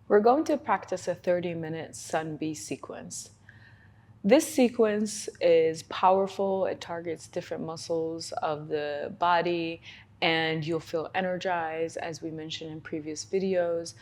We're going to practice a 30-minute Sun B sequence. This sequence is powerful. It targets different muscles of the body and you'll feel energized. As we mentioned in previous videos,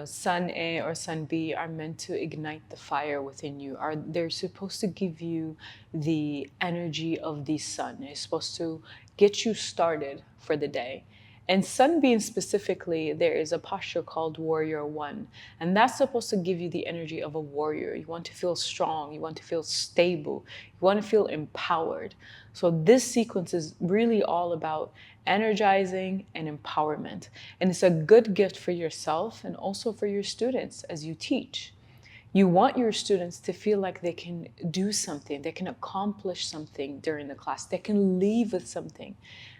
Sun A or Sun B are meant to ignite the fire within you. They're supposed to give you the energy of the sun. It's supposed to get you started for the day. And sunbeam specifically, there is a posture called Warrior One, and that's supposed to give you the energy of a warrior. You want to feel strong, you want to feel stable, you want to feel empowered. So this sequence is really all about energizing and empowerment. And it's a good gift for yourself and also for your students as you teach. You want your students to feel like they can do something, they can accomplish something during the class, they can leave with something.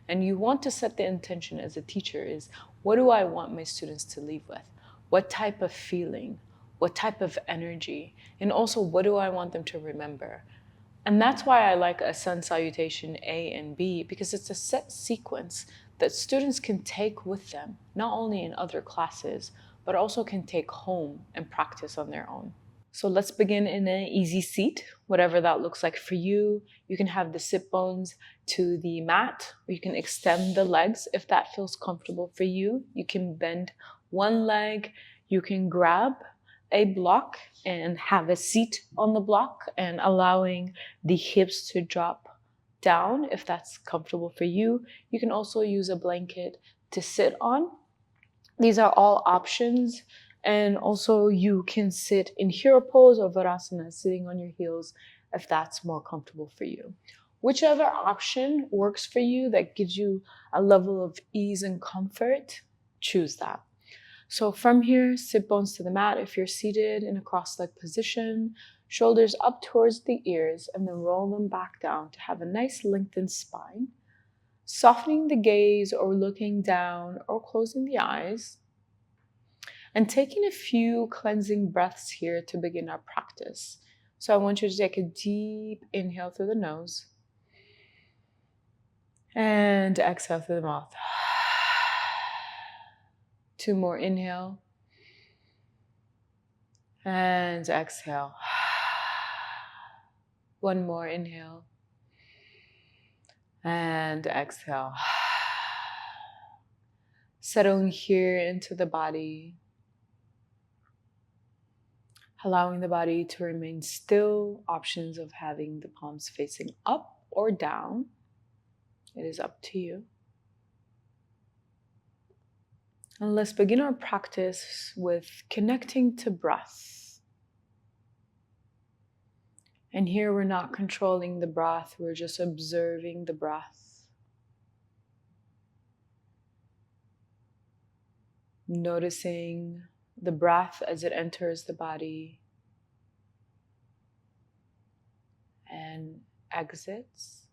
And you want to set the intention as a teacher is, what do I want my students to leave with? What type of feeling? What type of energy? And also, what do I want them to remember? And that's why I like a Sun Salutation A and B, because it's a set sequence that students can take with them, not only in other classes, but also can take home and practice on their own. So let's begin in an easy seat, whatever that looks like for you. You can have the sit bones to the mat, or you can extend the legs if that feels comfortable for you. You can bend one leg, you can grab a block and have a seat on the block and allowing the hips to drop down if that's comfortable for you. You can also use a blanket to sit on. These are all options. And also you can sit in hero pose or Varasana, sitting on your heels if that's more comfortable for you. Whichever option works for you that gives you a level of ease and comfort, choose that. So from here, sit bones to the mat if you're seated in a cross-leg position, shoulders up towards the ears, and then roll them back down to have a nice lengthened spine. Softening the gaze or looking down or closing the eyes. And taking a few cleansing breaths here to begin our practice. So I want you to take a deep inhale through the nose and exhale through the mouth. 2 more, inhale and exhale. 1 more, inhale and exhale. Settling here into the body. Allowing the body to remain still. Options of having the palms facing up or down. It is up to you. And let's begin our practice with connecting to breath. And here we're not controlling the breath, we're just observing the breath. Noticing the breath as it enters the body and exits.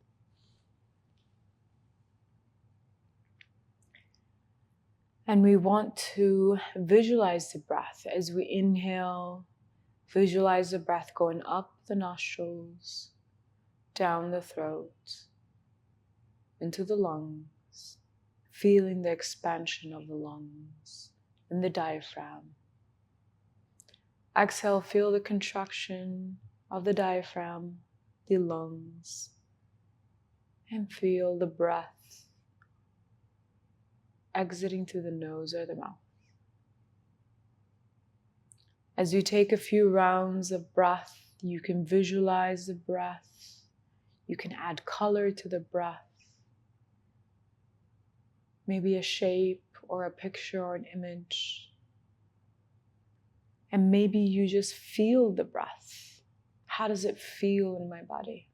And we want to visualize the breath as we inhale. Visualize the breath going up the nostrils, down the throat, into the lungs, feeling the expansion of the lungs and the diaphragm. Exhale, feel the contraction of the diaphragm, the lungs, and feel the breath exiting through the nose or the mouth. As you take a few rounds of breath, you can visualize the breath. You can add color to the breath. Maybe a shape or a picture or an image. And maybe you just feel the breath. How does it feel in my body?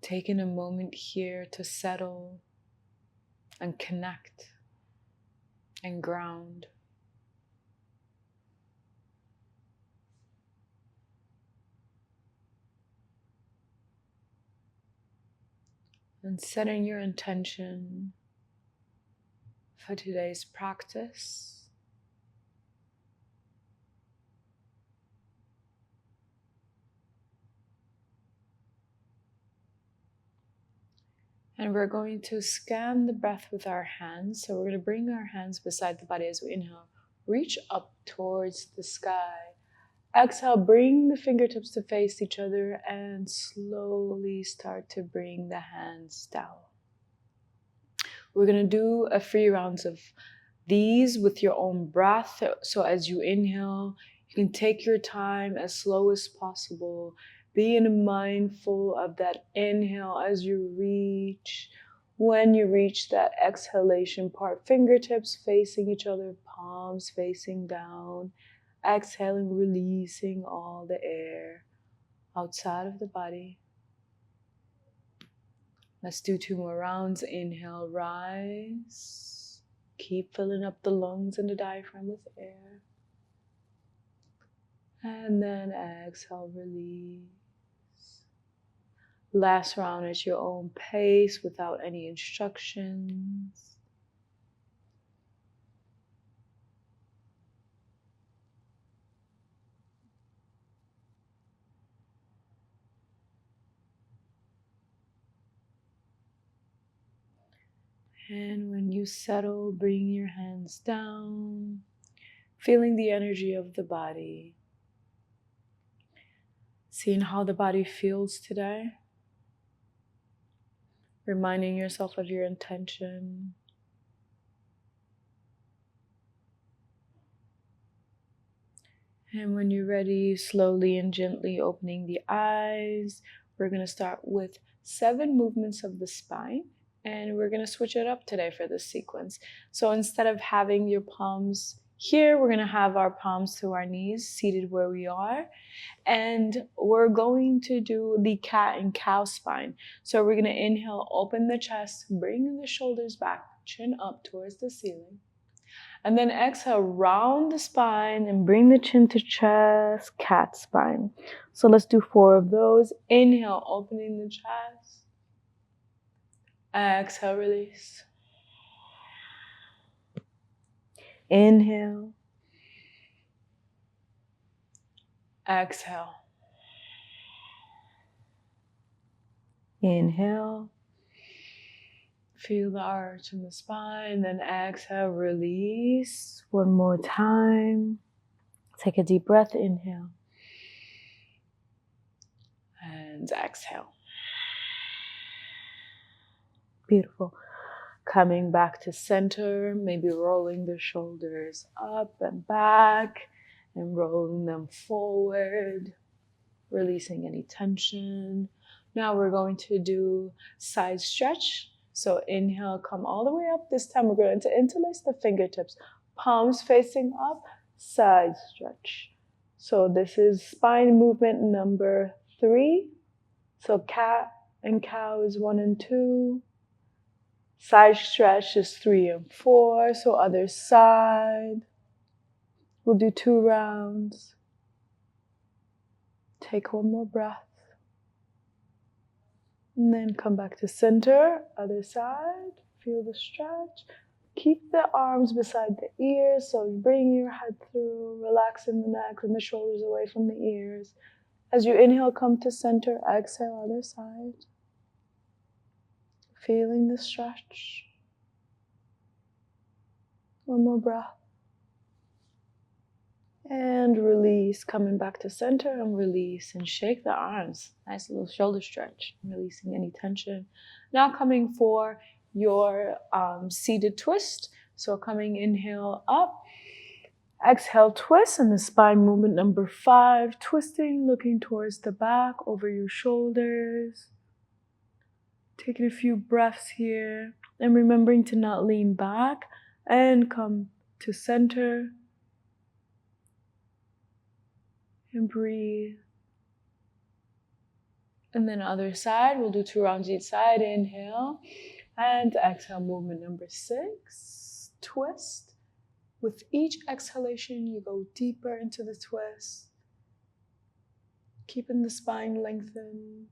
Taking a moment here to settle and connect and ground. And setting your intention for today's practice. And we're going to scan the breath with our hands. So we're going to bring our hands beside the body as we inhale. Reach up towards the sky. Exhale, bring the fingertips to face each other and slowly start to bring the hands down. We're going to do a few rounds of these with your own breath. So as you inhale, you can take your time as slow as possible, being mindful of that inhale as you reach. When you reach that exhalation part, fingertips facing each other, palms facing down. Exhaling, releasing all the air outside of the body. Let's do 2 more rounds. Inhale, rise. Keep filling up the lungs and the diaphragm with air. And then exhale, release. Last round at your own pace without any instructions. And when you settle, bring your hands down, feeling the energy of the body. Seeing how the body feels today. Reminding yourself of your intention. And when you're ready, slowly and gently opening the eyes. We're going to start with 7 movements of the spine. And we're going to switch it up today for this sequence. So instead of having your palms here, we're going to have our palms to our knees, seated where we are. And we're going to do the cat and cow spine. So we're going to inhale, open the chest, bring the shoulders back, chin up towards the ceiling. And then exhale, round the spine and bring the chin to chest, cat spine. So let's do 4 of those. Inhale, opening the chest. Exhale, release. Inhale. Exhale. Inhale. Feel the arch in the spine. Then exhale, release. 1 more time. Take a deep breath. Inhale. And exhale. Beautiful. Coming back to center, maybe rolling the shoulders up and back and rolling them forward, releasing any tension. Now we're going to do side stretch. So inhale, come all the way up. This time we're going to interlace the fingertips, palms facing up, side stretch. So this is spine movement number 3. So cat and cow is 1 and 2. Side stretch is 3 and 4, so other side. We'll do 2 rounds. Take 1 more breath. And then come back to center, other side. Feel the stretch. Keep the arms beside the ears, so bring your head through, relaxing the neck and the shoulders away from the ears. As you inhale, come to center, exhale, other side. Feeling the stretch. 1 more breath. And release, coming back to center and release and shake the arms. Nice little shoulder stretch, releasing any tension. Now coming for your seated twist. So coming, inhale up, exhale, twist, and the spine movement number 5, twisting, looking towards the back, over your shoulders. Taking a few breaths here and remembering to not lean back and come to center and breathe. And then other side, we'll do 2 rounds each side. Inhale and exhale, movement number 6, twist. With each exhalation, you go deeper into the twist, keeping the spine lengthened.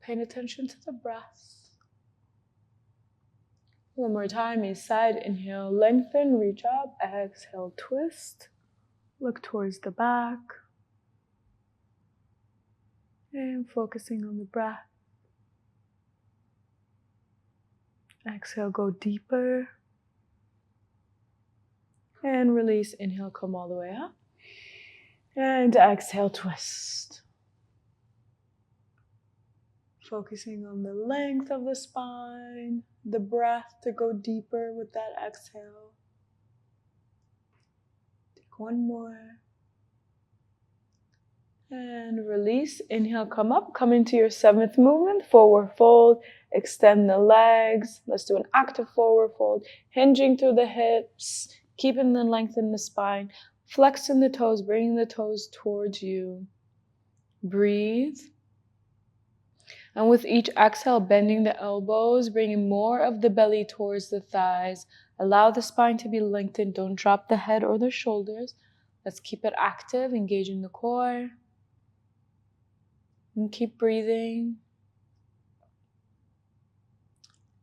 Paying attention to the breath. 1 more time, each side. Inhale, lengthen, reach up. Exhale, twist. Look towards the back. And focusing on the breath. Exhale, go deeper. And release. Inhale, come all the way up. And exhale, twist. Focusing on the length of the spine, the breath to go deeper with that exhale. Take one more. And release. Inhale, come up. Come into your 7th movement, forward fold. Extend the legs. Let's do an active forward fold. Hinging through the hips, keeping the length in the spine. Flexing the toes, bringing the toes towards you. Breathe. And with each exhale, bending the elbows, bringing more of the belly towards the thighs. Allow the spine to be lengthened. Don't drop the head or the shoulders. Let's keep it active, engaging the core. And keep breathing.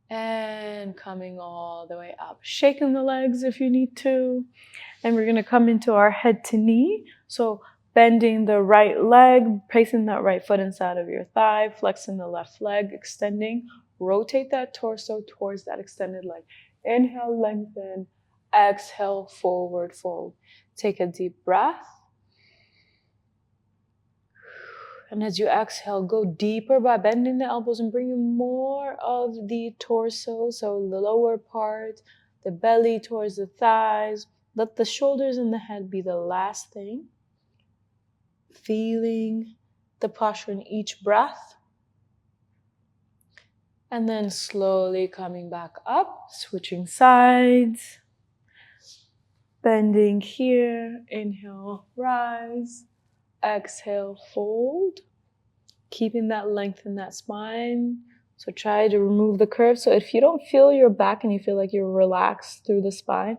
And coming all the way up. Shaking the legs if you need to. And we're going to come into our head to knee. So bending the right leg, placing that right foot inside of your thigh, flexing the left leg, extending. Rotate that torso towards that extended leg. Inhale, lengthen. Exhale, forward fold. Take a deep breath. And as you exhale, go deeper by bending the elbows and bringing more of the torso, so the lower part, the belly towards the thighs. Let the shoulders and the head be the last thing. Feeling the posture in each breath. And then slowly coming back up, switching sides. Bending here. Inhale, rise. Exhale, fold. Keeping that length in that spine. So try to remove the curve. So if you don't feel your back and you feel like you're relaxed through the spine,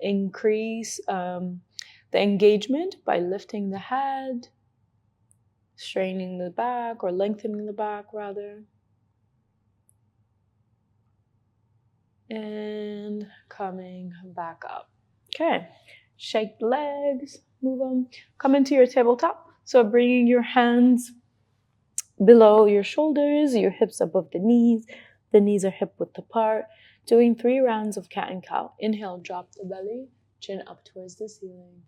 increase the engagement by lifting the head, straining the back or lengthening the back rather. And coming back up. Okay, shake the legs, move them. Come into your tabletop. So bringing your hands below your shoulders, your hips above the knees are hip width apart. Doing 3 rounds of cat and cow. Inhale, drop the belly, chin up towards the ceiling.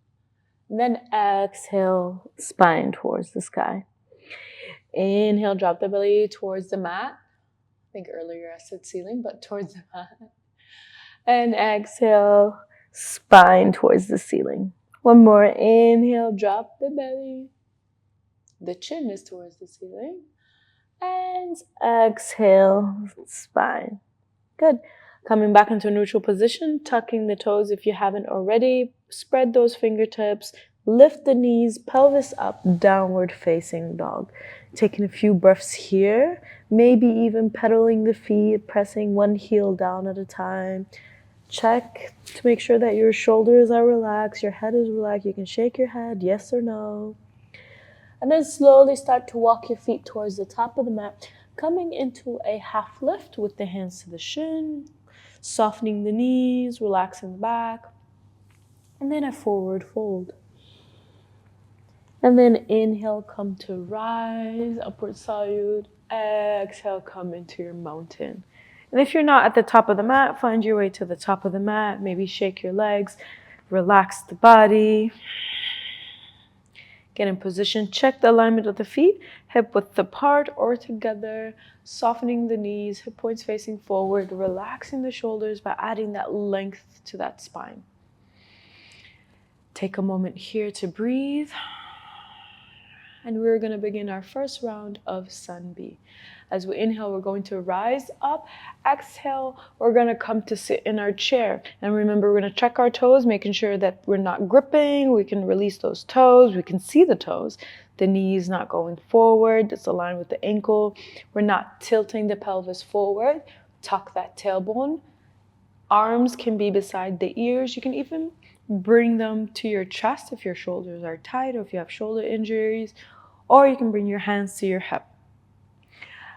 And then exhale, spine towards the sky. Inhale, drop the belly towards the mat. I think earlier I said ceiling, but towards the mat. And exhale, spine towards the ceiling. One more. Inhale, drop the belly. The chin is towards the ceiling. And exhale, spine. Good. Coming back into a neutral position, tucking the toes if you haven't already. Spread those fingertips. Lift the knees, pelvis up, downward facing dog. Taking a few breaths here. Maybe even pedaling the feet, pressing one heel down at a time. Check to make sure that your shoulders are relaxed, your head is relaxed. You can shake your head, yes or no. And then slowly start to walk your feet towards the top of the mat, coming into a half lift with the hands to the shin, softening the knees, relaxing the back, and then a forward fold. And then inhale, come to rise, upward salute. Exhale, come into your mountain. And if you're not at the top of the mat, find your way to the top of the mat. Maybe shake your legs, relax the body. Get in position, check the alignment of the feet, hip width apart or together, softening the knees, hip points facing forward, relaxing the shoulders by adding that length to that spine. Take a moment here to breathe. And we're going to begin our first round of Sun B. As we inhale, we're going to rise up. Exhale, we're going to come to sit in our chair. And remember, we're going to check our toes, making sure that we're not gripping. We can release those toes. We can see the toes. The knees not going forward. It's aligned with the ankle. We're not tilting the pelvis forward. Tuck that tailbone. Arms can be beside the ears. You can even bring them to your chest if your shoulders are tight or if you have shoulder injuries. Or you can bring your hands to your hip.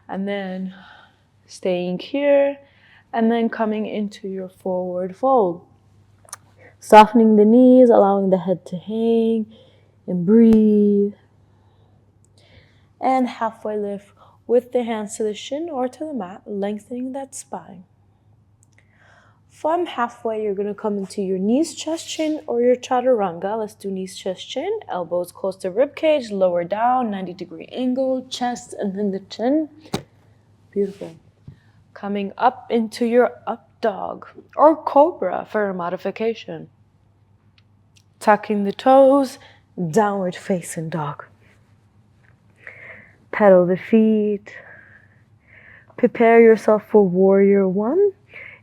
And then staying here and then coming into your forward fold. Softening the knees, allowing the head to hang and breathe. And halfway lift with the hands to the shin or to the mat, lengthening that spine. From halfway, you're going to come into your knees, chest, chin, or your chaturanga. Let's do knees, chest, chin. Elbows close to rib cage, lower down, 90-degree angle, chest, and then the chin. Beautiful. Coming up into your up dog or cobra for a modification. Tucking the toes, downward facing dog. Pedal the feet. Prepare yourself for warrior one.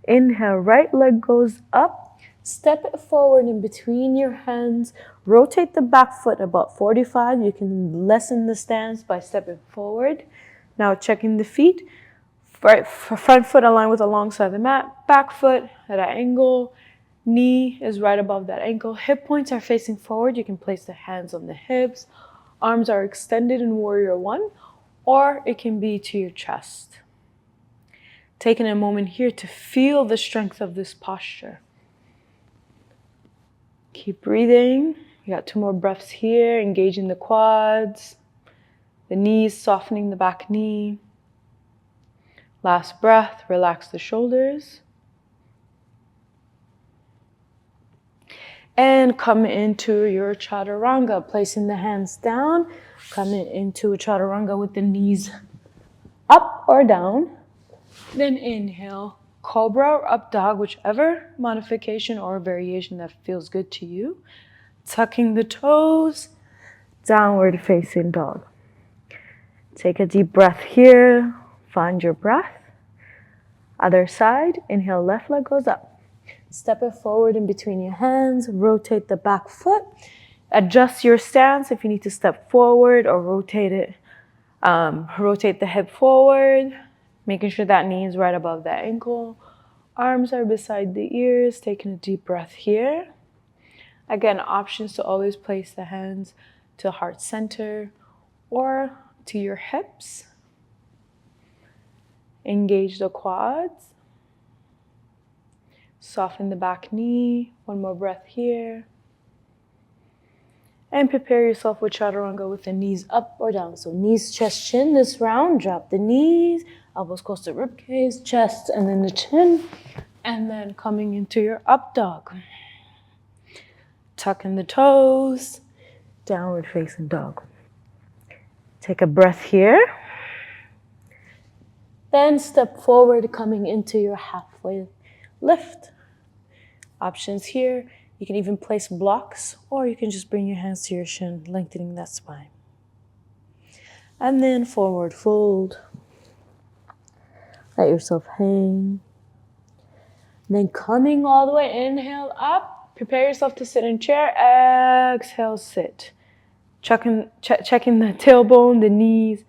Inhale, right leg goes up. Step it forward in between your hands. Rotate the back foot about 45. You can lessen the stance by stepping forward. Now checking the feet. Front foot aligned with alongside of the mat. Back foot at an angle. Knee is right above that ankle. Hip points are facing forward. You can place the hands on the hips. Arms are extended in warrior one, or it can be to your chest. Taking a moment here to feel the strength of this posture. Keep breathing. You got 2 more breaths here, engaging the quads, the knees, softening the back knee. Last breath, relax the shoulders. And come into your chaturanga, placing the hands down, coming into a chaturanga with the knees up or down. Then inhale, cobra or up dog, whichever modification or variation that feels good to you. Tucking the toes, downward facing dog. Take a deep breath here, find your breath. Other side, inhale, left leg goes up. Step it forward in between your hands, rotate the back foot. Adjust your stance if you need to step forward or rotate it. Rotate the hip forward. Making sure that knee is right above that ankle. Arms are beside the ears. Taking a deep breath here. Again, options to always place the hands to heart center or to your hips. Engage the quads. Soften the back knee. 1 more breath here. And prepare yourself with chaturanga with the knees up or down. So knees, chest, chin this round. Drop the knees. Elbows close to rib cage, chest, and then the chin. And then coming into your up dog. Tucking the toes. Downward facing dog. Take a breath here. Then step forward, coming into your halfway lift. Options here. You can even place blocks, or you can just bring your hands to your shin, lengthening that spine. And then forward fold. Let yourself hang. Then coming all the way, inhale up. Prepare yourself to sit in chair. Exhale, sit. Checking the tailbone, the knees,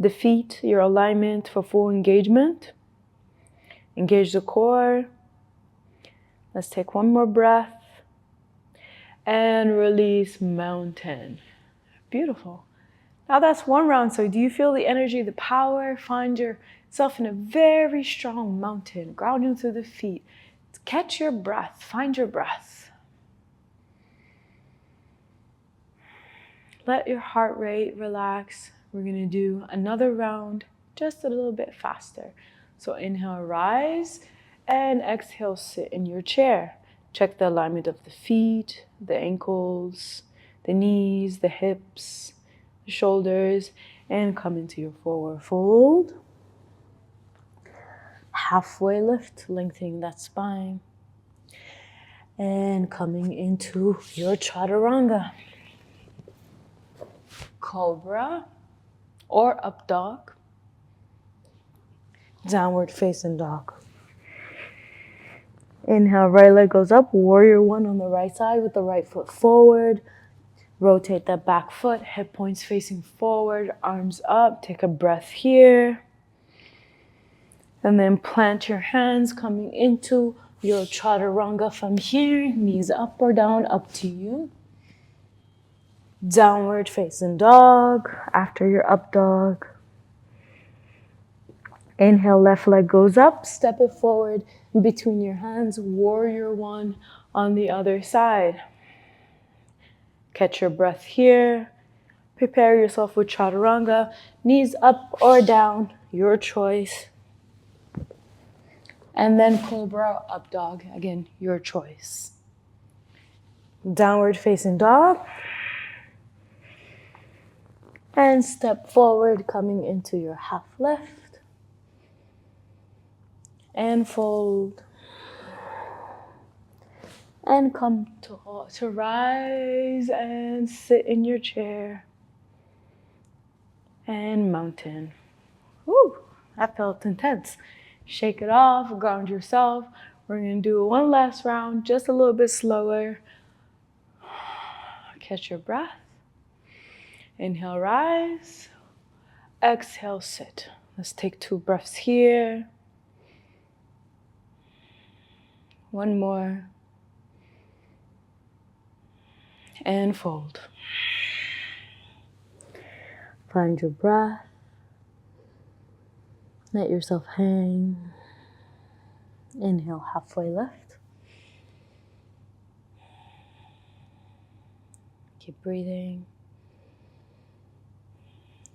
the feet, your alignment for full engagement. Engage the core. Let's take 1 more breath. And release mountain. Beautiful. Now that's 1 round. So do you feel the energy, the power? Find yourself in a very strong mountain, grounding through the feet. Catch your breath. Find your breath. Let your heart rate relax. We're going to do another round, just a little bit faster. So inhale, rise, and exhale, sit in your chair. Check the alignment of the feet, the ankles, the knees, the hips, the shoulders, and come into your forward fold. Halfway lift, lengthening that spine. And coming into your chaturanga. Cobra or up dog. Downward facing dog. Inhale, right leg goes up. Warrior one on the right side with the right foot forward. Rotate that back foot, hip points facing forward, arms up. Take a breath here. And then plant your hands coming into your chaturanga from here. Knees up or down, up to you. Downward facing dog after your up dog. Inhale, left leg goes up. Step it forward in between your hands. Warrior one on the other side. Catch your breath here. Prepare yourself with chaturanga. Knees up or down, your choice. And then cobra, up dog. Again, your choice. Downward facing dog. And step forward, coming into your half lift. And fold. And come to rise and sit in your chair. And mountain. Woo, that felt intense. Shake it off, ground yourself. We're gonna do one last round, just a little bit slower. Catch your breath. Inhale, rise. Exhale, sit. Let's take 2 breaths here. One more. And fold. Find your breath. Let yourself hang. Inhale, halfway lift. Keep breathing.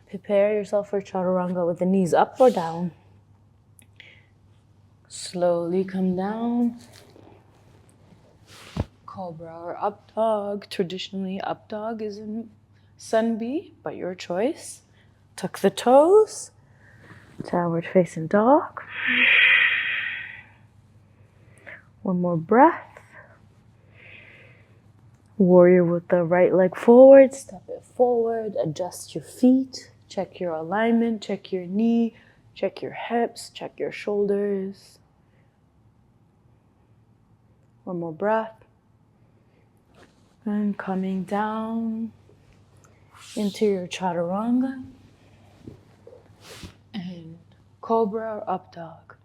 Prepare yourself for chaturanga with the knees up or down. Slowly come down. Cobra or up dog. Traditionally, up dog is in Sun B, but your choice. Tuck the toes. Downward facing dog. One more breath. Warrior with the right leg forward. Step it forward. Adjust your feet. Check your alignment. Check your knee. Check your hips. Check your shoulders. One more breath. And coming down into your chaturanga. And cobra or up dog.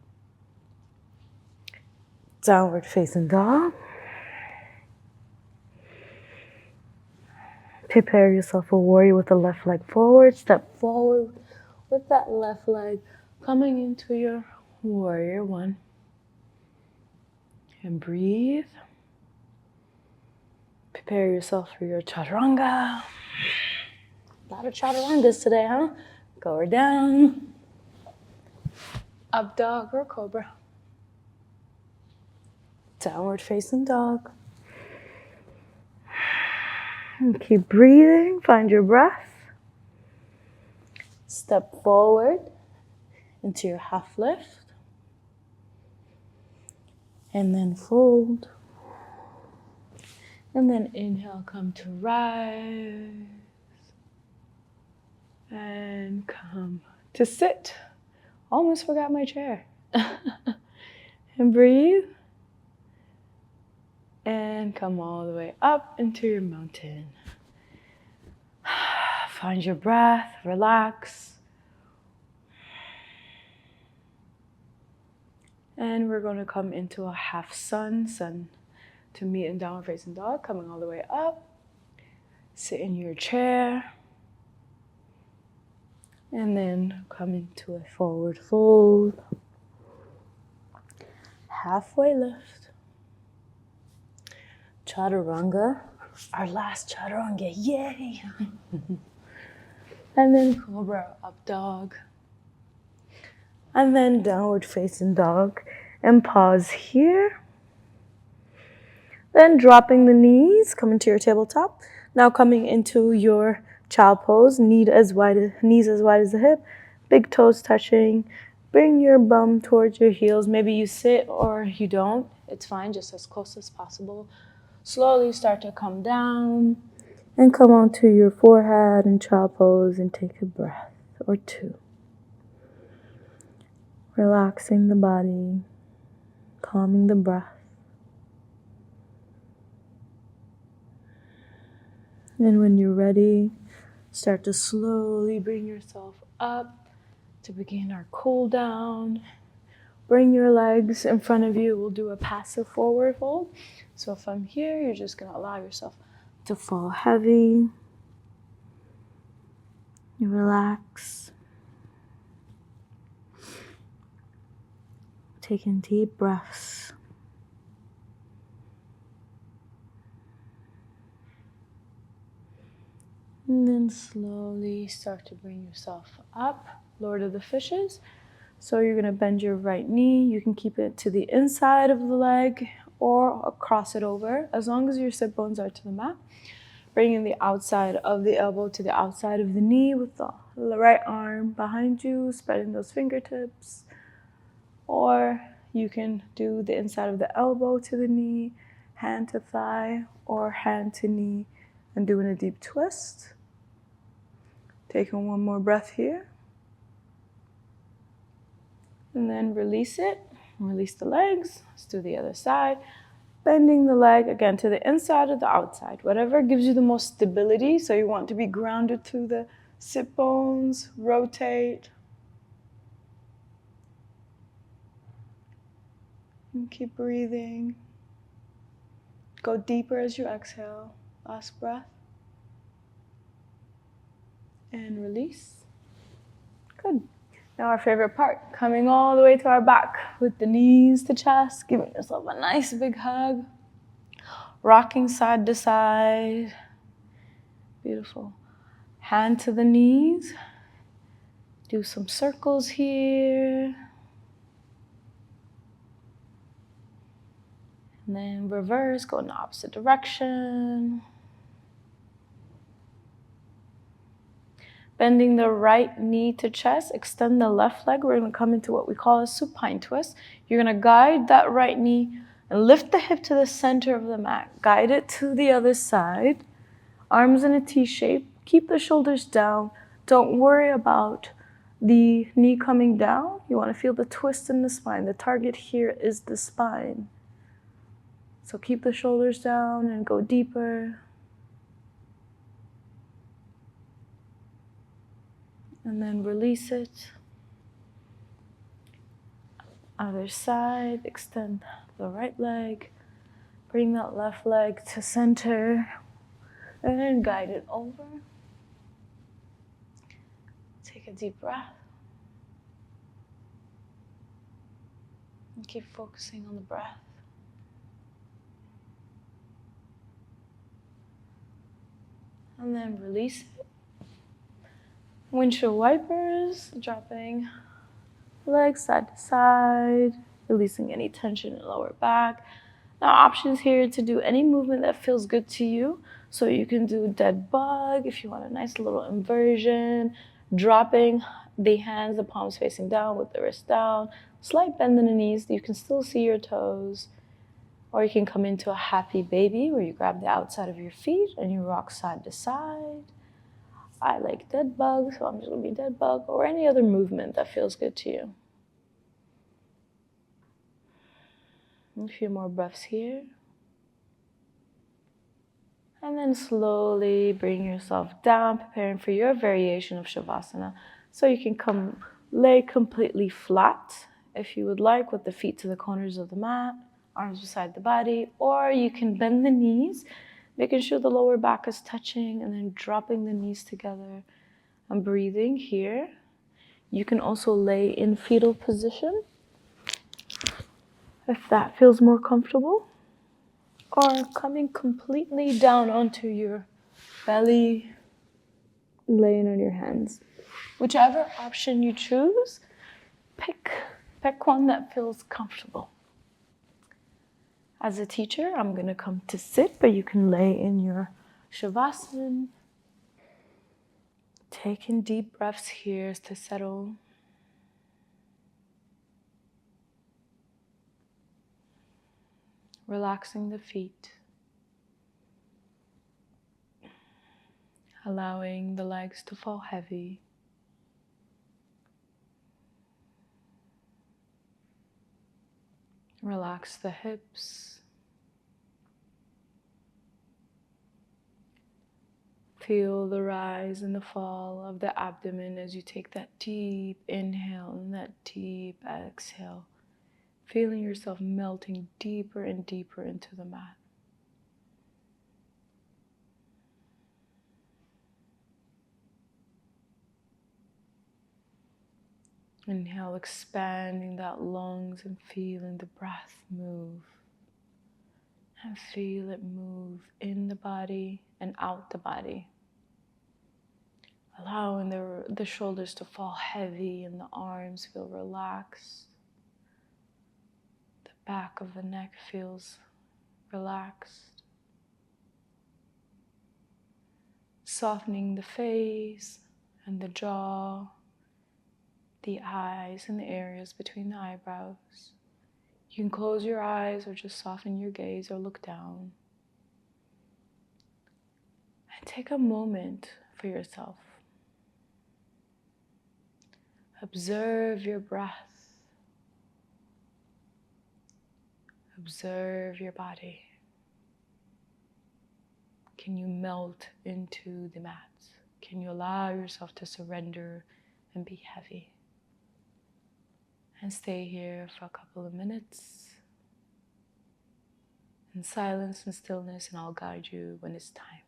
Downward facing dog. Prepare yourself a warrior with the left leg forward. Step forward with that left leg coming into your warrior 1. And breathe. Prepare yourself for your chaturanga. A lot of chaturangas today, huh? Go or down. Up dog or cobra. Downward facing dog. And keep breathing. Find your breath. Step forward into your half lift. And then fold. And then inhale, come to rise. And come to sit. Almost forgot my chair. And breathe. And come all the way up into your mountain. Find your breath, relax. And we're going to come into a half sun to meet in downward facing dog, coming all the way up. Sit in your chair. And then come into a forward fold. Halfway lift. Chaturanga. Our last chaturanga, yay! And then cobra, up dog. And then downward facing dog. And pause here. Then dropping the knees, coming to your tabletop. Now coming into your child pose, knees as wide as the hip, big toes touching. Bring your bum towards your heels. Maybe you sit or you don't. It's fine, just as close as possible. Slowly start to come down and come onto your forehead in child pose and take a breath or 2. Relaxing the body, calming the breath. And when you're ready, start to slowly bring yourself up to begin our cool down. Bring your legs in front of you. We'll do a passive forward fold. So from here, you're just going to allow yourself to fall heavy. You relax. Taking deep breaths. And then slowly start to bring yourself up. Lord of the Fishes. So you're going to bend your right knee. You can keep it to the inside of the leg or cross it over, as long as your sit bones are to the mat. Bringing the outside of the elbow to the outside of the knee with the right arm behind you, spreading those fingertips. Or you can do the inside of the elbow to the knee, hand to thigh, or hand to knee, and doing a deep twist. Taking one more breath here. And then release it. Release the legs. Let's do the other side. Bending the leg again to the inside or the outside. Whatever gives you the most stability. So you want to be grounded through the sit bones. Rotate. And keep breathing. Go deeper as you exhale. Last breath. And release. Good. Now our favorite part, coming all the way to our back with the knees to chest, giving yourself a nice big hug. Rocking side to side. Beautiful. Hand to the knees. Do some circles here. And then reverse, go in the opposite direction. Bending the right knee to chest, extend the left leg. We're going to come into what we call a supine twist. You're going to guide that right knee and lift the hip to the center of the mat. Guide it to the other side. Arms in a T shape. Keep the shoulders down. Don't worry about the knee coming down. You want to feel the twist in the spine. The target here is the spine. So keep the shoulders down and go deeper. And then release it. Other side, extend the right leg. Bring that left leg to center. And guide it over. Take a deep breath. And keep focusing on the breath. And then release it. Windshield wipers, dropping legs side to side, releasing any tension in lower back. Now options here to do any movement that feels good to you. So you can do dead bug if you want a nice little inversion, dropping the hands, the palms facing down with the wrist down, slight bend in the knees, you can still see your toes. Or you can come into a happy baby where you grab the outside of your feet and you rock side to side. I like dead bug, so I'm just going to be dead bug, or any other movement that feels good to you. A few more breaths here. And then slowly bring yourself down, preparing for your variation of Shavasana. So you can lay completely flat if you would like, with the feet to the corners of the mat, arms beside the body, or you can bend the knees, making sure the lower back is touching, and then dropping the knees together. I'm breathing here. You can also lay in fetal position if that feels more comfortable, or coming completely down onto your belly, laying on your hands. Whichever option you choose, pick one that feels comfortable. As a teacher, I'm going to come to sit, but you can lay in your Shavasana. Taking deep breaths here to settle. Relaxing the feet. Allowing the legs to fall heavy. Relax the hips. Feel the rise and the fall of the abdomen as you take that deep inhale and that deep exhale. Feeling yourself melting deeper and deeper into the mat. Inhale, expanding that lungs and feeling the breath move. And feel it move in the body and out the body. Allowing the shoulders to fall heavy and the arms feel relaxed. The back of the neck feels relaxed. Softening the face and the jaw, the eyes and the areas between the eyebrows. You can close your eyes or just soften your gaze or look down. And take a moment for yourself. Observe your breath. Observe your body. Can you melt into the mat? Can you allow yourself to surrender and be heavy? And stay here for a couple of minutes in silence and stillness, and I'll guide you when it's time.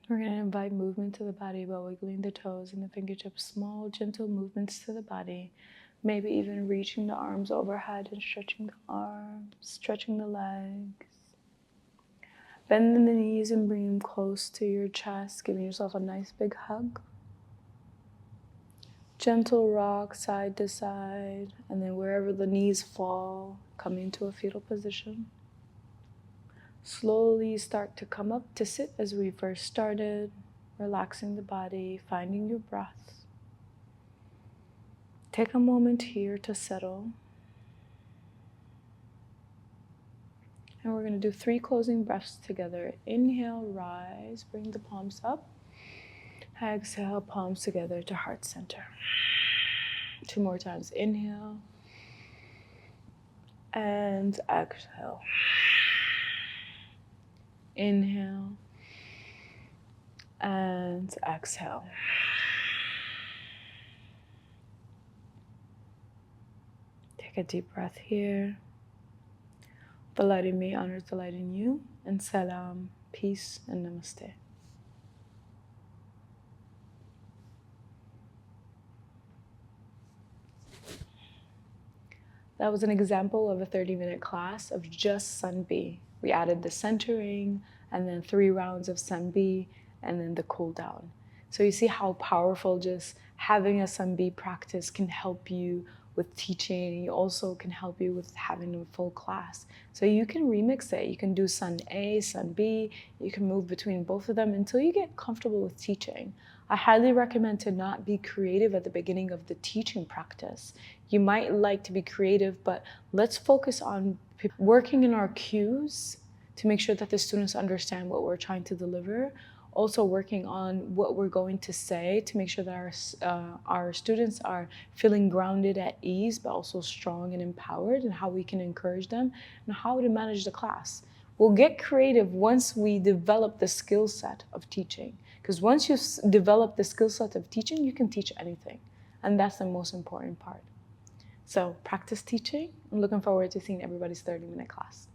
We're going to invite movement to the body by wiggling the toes and the fingertips, small, gentle movements to the body. Maybe even reaching the arms overhead and stretching the arms, stretching the legs. Bend the knees and bring them close to your chest, giving yourself a nice big hug. Gentle rock side to side, and then wherever the knees fall, coming to a fetal position. Slowly start to come up to sit as we first started, relaxing the body, finding your breath. Take a moment here to settle. And we're going to do 3 closing breaths together. Inhale, rise, bring the palms up. Exhale, palms together to heart center. 2 more times. Inhale and exhale. Inhale and exhale. Take a deep breath here. The light in me honors the light in you. And salam, peace, and namaste. That was an example of a 30-minute class of just Sun B. We added the centering and then 3 rounds of Sun B and then the cool down. So you see how powerful just having a Sun B practice can help you with teaching. It also can help you with having a full class. So you can remix it. You can do Sun A, Sun B. You can move between both of them until you get comfortable with teaching. I highly recommend to not be creative at the beginning of the teaching practice. You might like to be creative, but let's focus on working in our cues to make sure that the students understand what we're trying to deliver. Also working on what we're going to say to make sure that our students are feeling grounded at ease, but also strong and empowered, and how we can encourage them and how to manage the class. We'll get creative once we develop the skill set of teaching. Because once you develop the skill set of teaching, you can teach anything. And that's the most important part. So practice teaching. I'm looking forward to seeing everybody's 30-minute class.